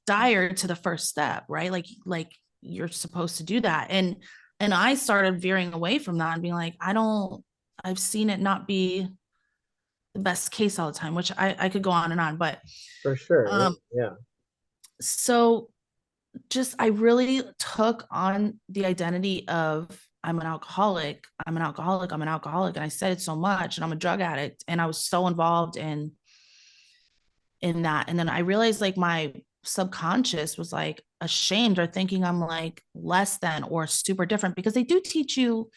dire to the first step, right? Like you're supposed to do that. And I started veering away from that and being like, I've seen it not be the best case all the time, which I could go on and on. But For sure. um, Yeah. so just I really took on the identity of I'm an alcoholic, I'm an alcoholic, I'm an alcoholic. And I said it so much, and I'm a drug addict. And I was so involved in that. And then I realized like my subconscious was like ashamed or thinking I'm like less than or super different, because they do teach you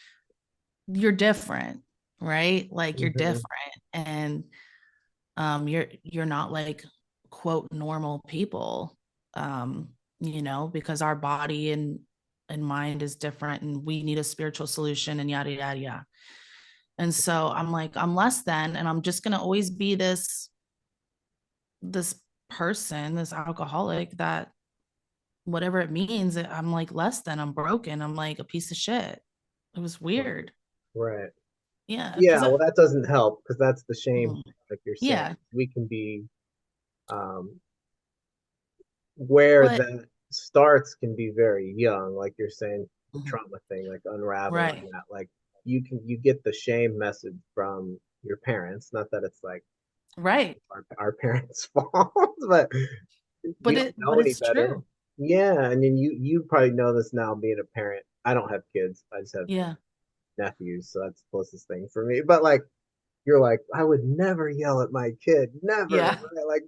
you're different, right? Like you're Hmm. different. And you're not like quote normal people. Because our body and mind is different, and we need a spiritual solution, and yada yada yada. And so I'm like, I'm less than, and I'm just gonna always be this person, this alcoholic, that whatever it means, I'm like less than, I'm broken, I'm like a piece of shit. It was weird. Right. Yeah, Yeah. because Well, that doesn't help because that's the shame, like you're saying. yeah, We can be um, where but that starts can be very young, like you're saying, the mhm, trauma thing, like unraveling right, that. Like you get the shame message from your parents. Not that it's like right, our parents' fault, but we don't know but any it's better. true. Yeah, and then you probably know this now being a parent. I don't have kids. I just have Yeah, nephews, so that's the closest thing for me. But like you're like, I would never yell at my kid, never. yeah, Right? Like,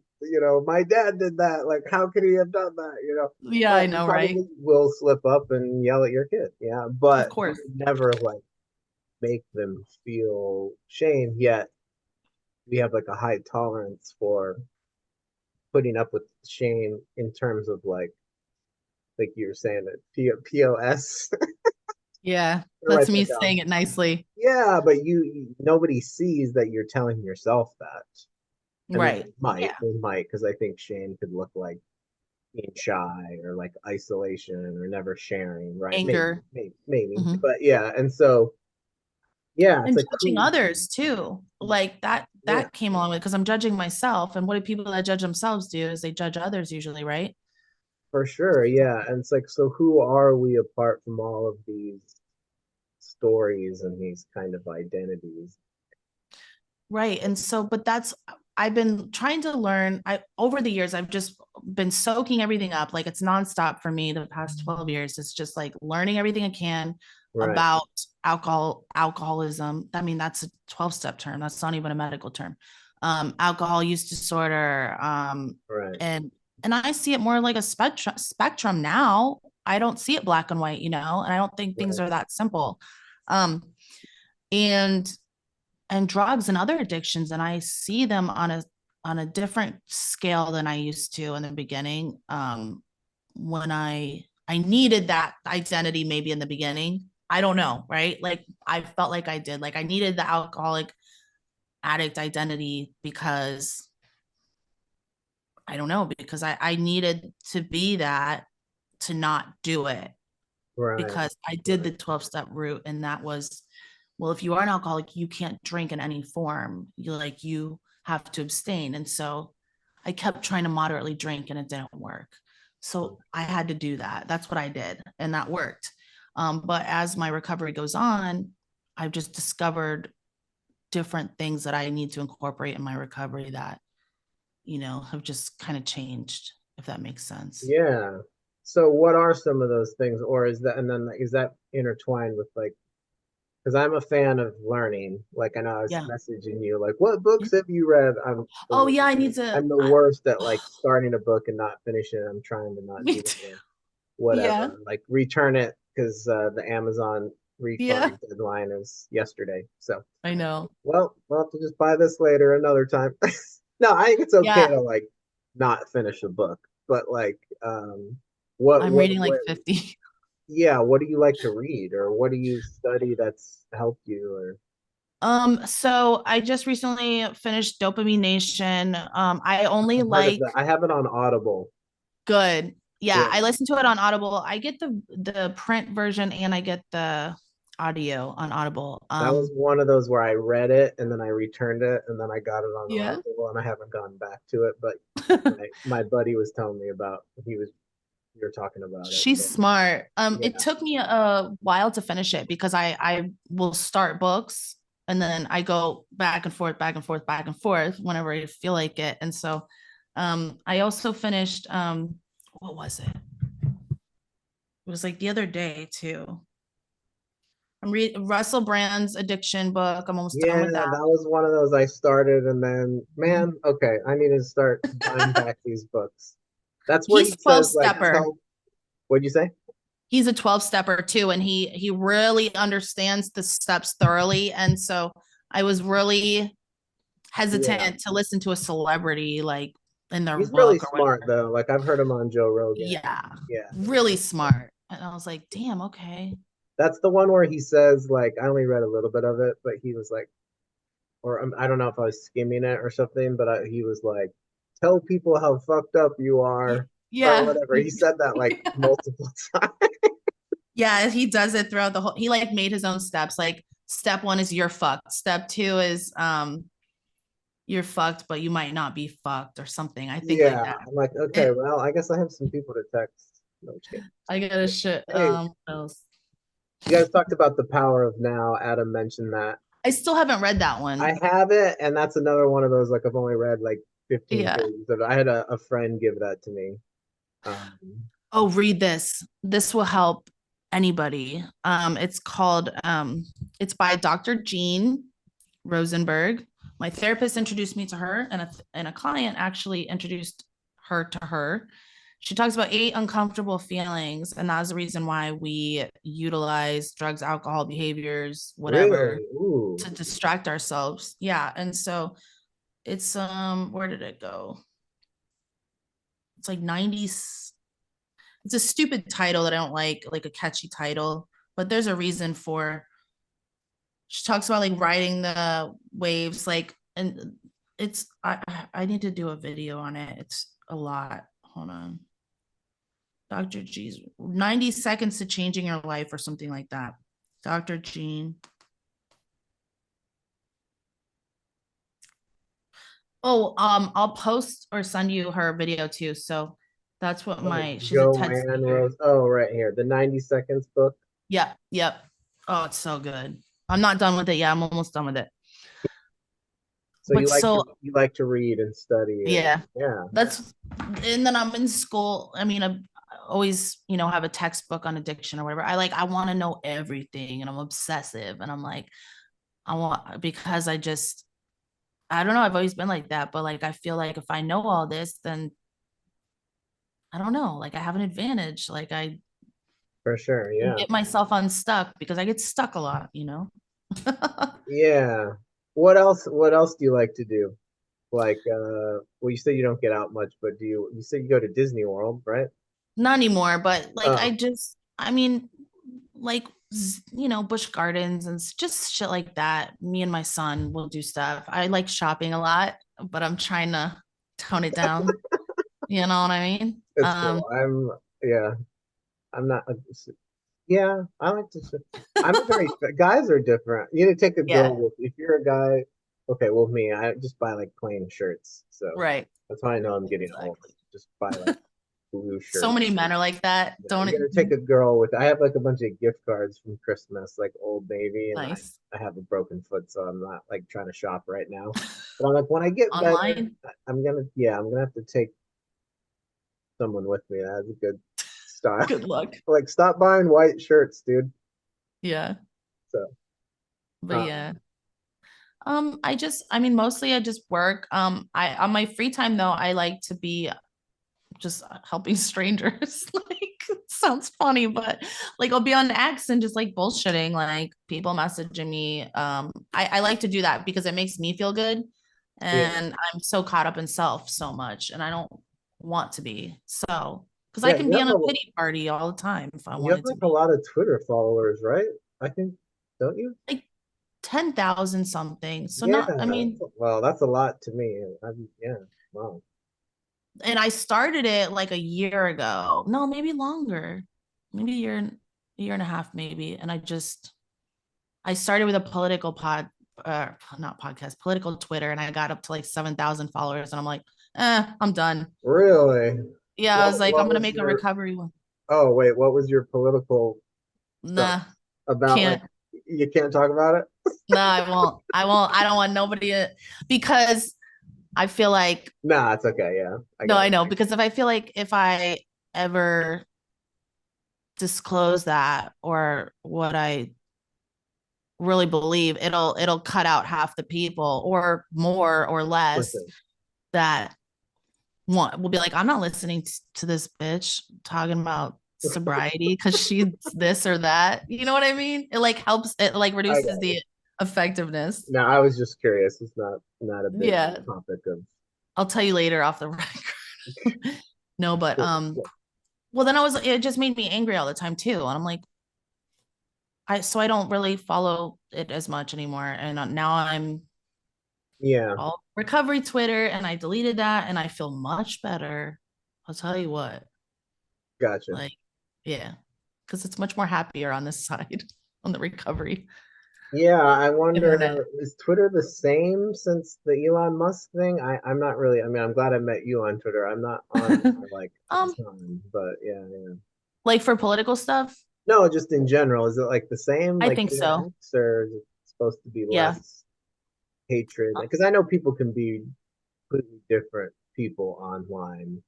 my dad did that. Like, how could he have done that? yeah, I But you know, right? probably will slip up and yell at your kid. Yeah. Of But you course. would never like make them feel shame. Yet we have like a high tolerance for putting up with shame in terms of like you were saying that POS. Yeah, Write that's me that down. saying it nicely. Yeah, but nobody sees that you're telling yourself that. I mean, Right. Yeah. they might, because I think shame could look like being shy or like isolation or never sharing, right? Maybe, Anger. maybe. Mhm. But yeah, and so yeah, it's And like judging who, others too. Like yeah, that came along with, because I'm judging myself. And what do people that judge themselves do is they judge others usually, right? for sure, yeah. And it's like, so who are we apart from all of these stories and these kind of identities? Right. And so, but that's, I've been trying to learn. Over the years, I've just been soaking everything up. Like it's nonstop for me the past 12 years. It's just like learning everything I can Right, about alcoholism. I mean, that's a 12-step term. That's not even a medical term. Alcohol use disorder. right, And I see it more like a spectrum now. I don't see it black and white, and I don't think things right, are that simple. Um, and and drugs and other addictions, and I see them on a different scale than I used to in the beginning. When I needed that identity maybe in the beginning. I don't know, right? Like I felt like I did. Like I needed the alcoholic addict identity because I don't know, because I needed to be that to not do it, right, because I did right, the 12-step route, and that was, well, if you are an alcoholic, you can't drink in any form. You have to abstain. And so I kept trying to moderately drink, and it didn't work. So I had to do that. That's what I did, and that worked. But as my recovery goes on, I've just discovered different things that I need to incorporate in my recovery that, have just kind of changed, if that makes sense. yeah. So what are some of those things, or is that intertwined with like, because I'm a fan of learning. Like I know I was Yeah. messaging you, like, what books have you read? Oh yeah, I need to. I'm the worst at like starting a book and not finishing it. I'm trying to not Me do that. too. Or Yeah. whatever. Like return it because the Amazon Yeah. refund deadline is yesterday. So, I know. well, we'll have to just buy this later another time. No, I think it's okay Yeah. to like not finish a book, but like, I'm what reading like where 50. Yeah, what do you like to read, or what do you study that's helped you? Or So I just recently finished Dopamine Nation. I only I've heard of like that. I have it on Audible. good. Yeah, Yeah, I listen to it on Audible. I get the print version and I get the audio on Audible. that was one of those where I read it and then I returned it and then I got it on Yeah. Audible and I haven't gone back to it. But my buddy was telling me about you were talking about it. She's So smart. It yeah, took me a while to finish it because I will start books and then I go back and forth, back and forth, back and forth whenever I feel like it. And so I also finished what was it? It was like the other day too. I'm reading Russell Brand's addiction book. I'm almost done yeah, with that. that was one of those I started and then man, okay, I need to start buying back these books. That's where He's he 12 says like stepper. tell what'd you say? He's a 12 stepper too, and he really understands the steps thoroughly. And so I was really Yeah. hesitant to listen to a celebrity like in their He's really book or smart whatever. though. Like I've heard him on Joe Rogan. Yeah, Yeah. really smart. And I was like, damn, okay. That's the one where he says like I only read a little bit of it, but he was like or I don't know if I was skimming it or something, but he was like tell people how fucked up you are or Yeah. whatever. He said that like multiple times. Yeah, he does it throughout the whole, he like made his own steps. Like step one is you're fucked. Step two is you're fucked, but you might not be fucked or something. I think like Yeah. that. I'm like, okay, well, I guess I have some people to text. No change. I gotta shit. Hey, What else? you guys talked about the power of now. Adam mentioned that. I still haven't read that I one. have it, and that's another one of those like I've only read like 15 Yeah. pages of it. I had a friend give that to me. Um, Oh, read this. This will help anybody. It's by Dr. Jean Rosenberg. My therapist introduced me to her, and a client actually introduced her to her. She talks about 8 uncomfortable feelings, and that's the reason why we utilize drugs, alcohol, behaviors, whatever, really? Ooh. to distract ourselves. Yeah, and so it's where did it go? It's like 90s. It's a stupid title that I don't like a catchy title, but there's a reason for. She talks about like riding the waves, like, and I need to do a video on it. It's a lot. Hold on. Dr. G's 90 seconds to changing your life or something like that. Dr. Jean. Oh, I'll post or send you her video too. So that's what Oh, she's a TED Joanne speaker. Rose. Oh, right here, the 90 seconds book. Yep, yep. Oh, it's so good. I'm not done with it. Yeah, I'm almost done with it. So But so you like to read and study and yeah, yeah, that's, and then I'm in school. I mean, I always, have a textbook on addiction or whatever. I want to know everything and I'm obsessive and I'm like, I want, because I don't know. I've always been like that, but like, I feel like if I know all this, then I don't know, like I have an advantage. Like I for sure. can Yeah. get myself unstuck because I get stuck a lot. Yeah. What else do you like to do? Like well you said you don't get out much, but you said you go to Disney World, right? Not anymore, but like Oh, I mean, like Busch Gardens and just shit like that. Me and my son will do stuff. I like shopping a lot, but I'm trying to tone it down. You know what I mean? it's cool. Yeah, I'm not yeah, I like to I'm a very guys are different. You need to take a girl Yeah, with if you're a guy, okay, well me, I just buy like plain shirts. So right. that's how I know I'm getting old. Exactly. Just buy like blue So shirts. many men are like that. Yeah, Don't you it? gotta take a girl with I have like a bunch of gift cards from Christmas, like Old Navy, and Nice. I have a broken foot, so I'm not like trying to shop right now. But I'm like when I get better, Online. I'm gonna have to take someone with me. That's a good style. Good luck. Like stop buying white shirts, dude. Yeah. So But uh, yeah. I mean, mostly I just work. I on my free time though, I like to be just helping strangers. Like, it sounds funny, but like I'll be on X and just like bullshitting, like people messaging me. I like to do that because it makes me feel good. yeah, And I'm so caught up in self so much, and I don't want to be. So, because I Yeah, can be on a pity party all the time if I you have wanted to like a be. lot of Twitter followers, right? I think, don't you? Like 10,000 something. So Yeah, not, I mean, well, that's a lot to me. Yeah, wow. and I started it like a year ago. No, maybe longer. Maybe a year and a half, maybe. And I started with a political not podcast, political Twitter, and I got up to like 7,000 followers. And I'm like, I'm done. Really? Yeah, I was like, I'm What gonna was make a your, recovery one. oh wait, what was your political stuff Nah, about? Like, can't. you can't talk about it? No, I won't. I won't. I don't want nobody to, because I feel like, Nah, it's okay. Yeah, I no, got I it. know, because if I feel like if I ever disclose that or what I really believe, it'll cut out half the people or more or less Listen, that want will be like, I'm not listening to this bitch talking about sobriety because she's this or that. You know what I mean? It like helps, it like I reduces got it. the effectiveness. No, I was just curious. It's not a big Yeah. topic of. I'll tell you later off the record. No, but Cool. well then it just made me angry all the time too. And I'm like, I don't really follow it as much anymore. And now I'm Yeah, all recovery Twitter and I deleted that and I feel much better. I'll tell you what. gotcha. Like, yeah. Because it's much more happier on this side, on the recovery Yeah, I internet. wonder, is Twitter the same since the Elon Musk thing? I'm not really, I mean, I'm glad I met you on Twitter. I'm not on there like a um, ton, but yeah, yeah. like for political stuff, No, just in general, is it like the same I like think Twitter so. X, or is it supposed to be Yeah. less hatred? Because I know people can be completely different people online.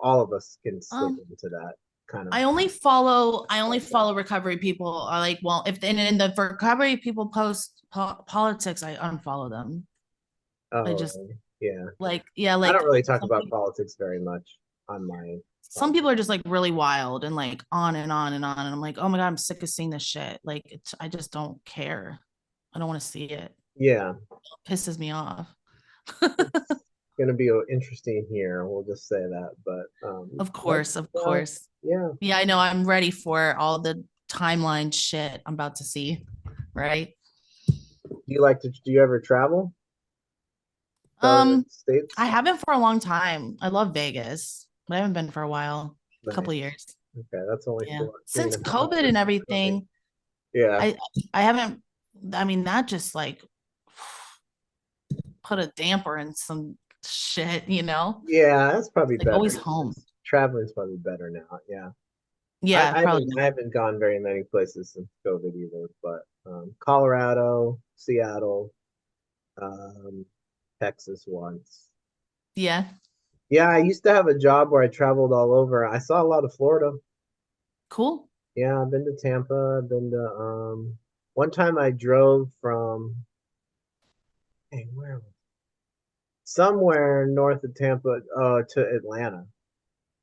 All of us can slip Um, into that kind of I only follow recovery people. I like, well, if in the recovery people post politics, I unfollow them. I Oh, just yeah. like, yeah, I don't like really talk about politics very much on my some podcast. people are just like really wild and like on and on and on. And I'm like, oh my God, I'm sick of seeing this shit. Like I just don't care. I don't want to see it. Yeah, It pisses me off. it's gonna be interesting here. We'll just say that. But Of let's course, of course. yeah. Yeah, I know. I'm ready for all the timeline shit I'm about to see. Right. Do you ever travel to other Um, I states? haven't for a long time. I love Vegas, but I haven't been for a while, a couple of Nice. years. Okay, that's only Yeah. four, three Since and a half COVID and hours from me. everything, Yeah. I haven't, I mean, that just like put a damper in some shit, you know? Yeah, that's probably Like better. always home. Traveling's probably better now. Yeah. I, Yeah, I probably. haven't I haven't gone very many places since COVID either, but Colorado, Seattle, um, Texas once. Yeah. Yeah, I used to have a job where I traveled all over. I saw a lot of Florida. Cool. Yeah, I've been to Tampa. I've been to one time I drove from hey, where was it? Somewhere north of Tampa to Atlanta.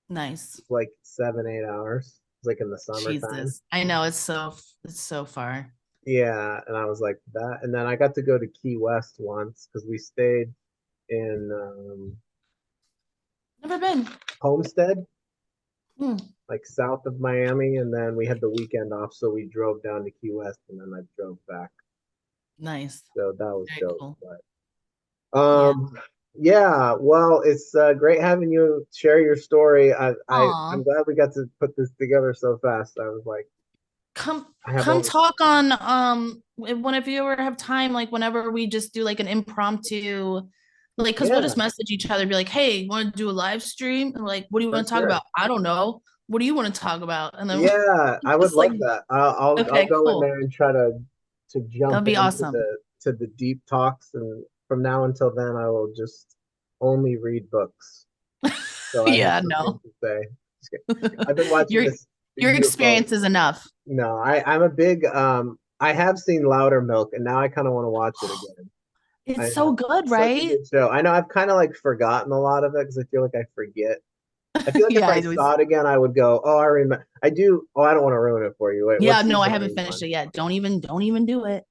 Nice. It's like 7, 8 hours. It's like in the summertime. Jesus. I know it's so far. Yeah, and I was like that. And then I got to go to Key West once because we stayed in Never been. Homestead, Hmm. like south of Miami, and then we had the weekend off, so we drove down to Key West, and then I drove back. Nice. So that was Very dope. cool. But Yeah. yeah, well, it's great having you share your story. I'm Aw. glad we got to put this together so fast. I was like, come I have come all this. talk on whenever you ever have time, like whenever we just do like an impromptu, like because we'll Yeah, just message each other, be like, hey, want to do a live stream, and like, what do you for want to talk sure. about? I don't know. What do you want to talk about? And then Yeah, I would just like, love that. I'll okay, go in cool, there and try to jump that'd be into awesome. the deep talks, and from now until then, I will just only read books. So I have Yeah, something no. to say. Just I've been watching your this your UFO. experience is enough. No, I'm a big I have seen Louder Milk, and now I kind of want to watch it again. I It's so know good, it's such a right? good show. I know I've kind of like forgotten a lot of it because I feel like I forget. I feel like if Yeah, I I always, saw it again, I would go, "Oh, I remember." I do. Oh, I don't want to ruin it for you. Wait, yeah, what's the no, I haven't main finished one? it yet. Don't even do it.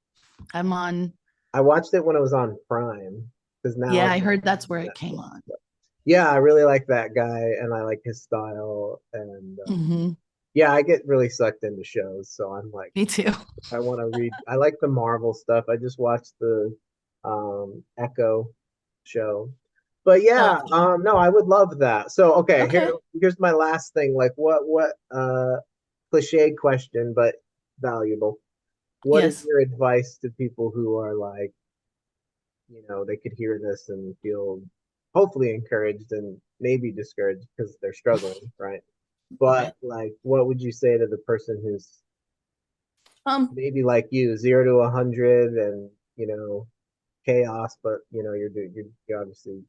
I'm on. I watched it when it was on Prime because now Yeah, it's I on heard that's where it came Netflix. on. Yeah, I really like that guy, and I like his style. And Hmm. yeah, I get really sucked into shows, so I'm like, Me too. I want to read. I like the Marvel stuff. I just watched the Echo show. But Oh, yeah, no, I would love that. So okay, okay. here's my last thing. Like what cliche question, but valuable. What is Yes. your advice to people who are like, they could hear this and feel hopefully encouraged and maybe discouraged because they're struggling, right? But Right. like, what would you say to the person who's Um, maybe like you, 0 to 100, and chaos, but you're obviously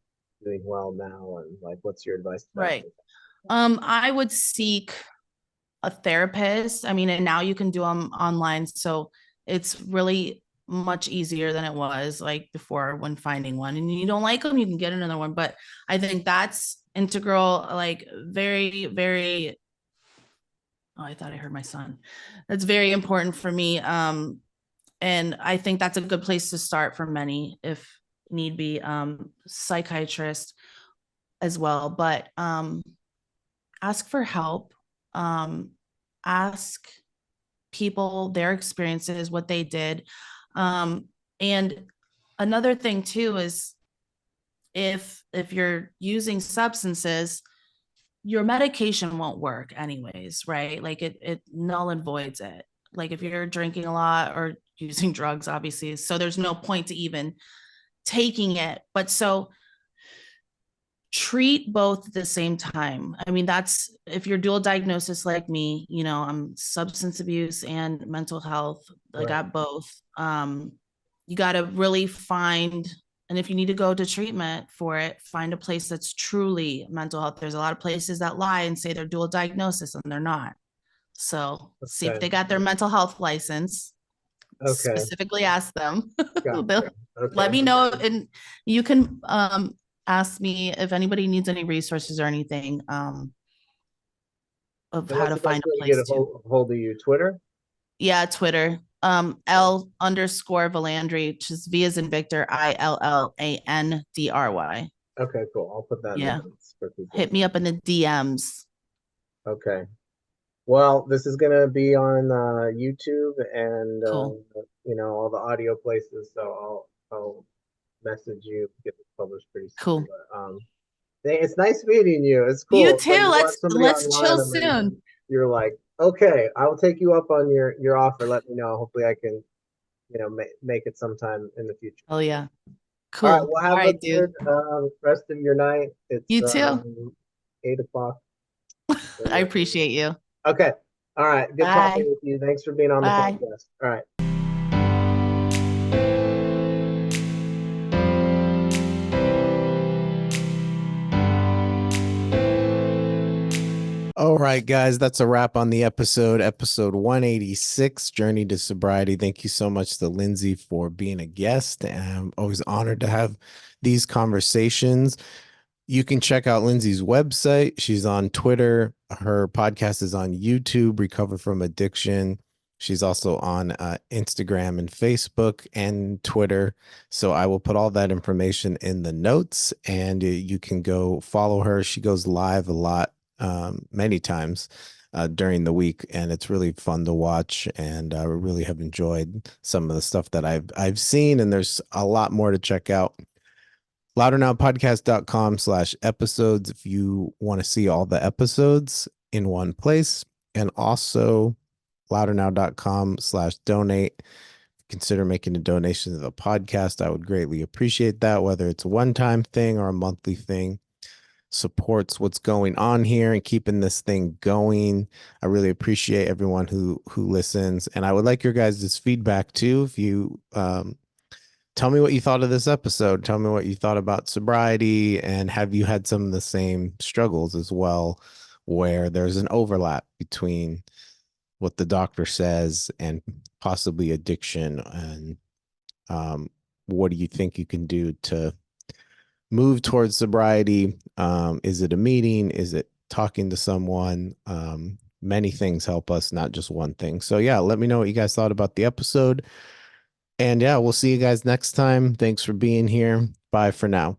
doing well now, and like, what's your advice to that right. person? I would seek a therapist. I mean, and now you can do them online. So it's really much easier than it was like before when finding one. And you don't like them, you can get another one. But I think that's integral, like very, very. Oh, I thought I heard my son. That's very important for me. And I think that's a good place to start for many, if need be, psychiatrist as well. But ask for help. Um, ask people their experiences, what they did. And another thing too is if you're using substances, your medication won't work anyways, right? Like it null and voids it. Like if you're drinking a lot or using drugs, obviously, so there's no point to even taking it. But so treat both at the same time. I mean, that's if you're dual diagnosis like me, I'm substance abuse and mental health. I Right. got both. You got to really find, and if you need to go to treatment for it, find a place that's truly mental health. There's a lot of places that lie and say they're dual diagnosis and they're not. So see if Okay. they got their mental health license, Okay. specifically ask them. Gotcha. They'll let Okay. me know, and you can ask me if anybody needs any resources or anything of And how what's to the find best way a to get place a to. hold of you? Twitter? Yeah, Twitter. Okay. L__ Villandry, which is V as in Victor, ILLANDRY. Okay, cool. I'll put that in the Yeah. notes for people. Hit me up in the DMs. Okay. Well, this is gonna be on YouTube and Cool. all the audio places, so I'll message you, get this published pretty soon. Cool. But hey, it's nice meeting you. It's You cool. It's like too. you watch somebody Let's online chill and then soon. you're like, okay, I will take you up on your offer. Let me know. Hopefully, I can make it sometime in the future. Oh yeah. All right. Cool. Well, All have a right, dude. good rest of your night. It's You too. 8 o'clock. I appreciate you. Okay. All right. Good talking Bye. with you. Thanks for being on the Bye. podcast. All right. All right, guys, that's a wrap on the episode 186, Journey to Sobriety. Thank you so much to Lindsay for being a guest. I'm always honored to have these conversations. You can check out Lindsay's website. She's on Twitter. Her podcast is on YouTube, Recover from Addiction. She's also on Instagram and Facebook and Twitter. So I will put all that information in the notes, and you can go follow her. She goes live a lot, many times during the week, and it's really fun to watch. And I really have enjoyed some of the stuff that I've seen, and there's a lot more to check out. Loudernow.podcast.com/episodes if you want to see all the episodes in one place, and also loudernow.com/donate. Consider making a donation to the podcast. I would greatly appreciate that, whether it's a one-time thing or a monthly thing. Supports what's going on here and keeping this thing going. I really appreciate everyone who listens, and I would like your guys' feedback too. If you tell me what you thought of this episode. Tell me what you thought about sobriety, and have you had some of the same struggles as well, where there's an overlap between what the doctor says and possibly addiction, and what do you think you can do to move towards sobriety? Is it a meeting? Is it talking to someone? Many things help us, not just one thing. So yeah, let me know what you guys thought about the episode. And yeah, we'll see you guys next time. Thanks for being here. Bye for now.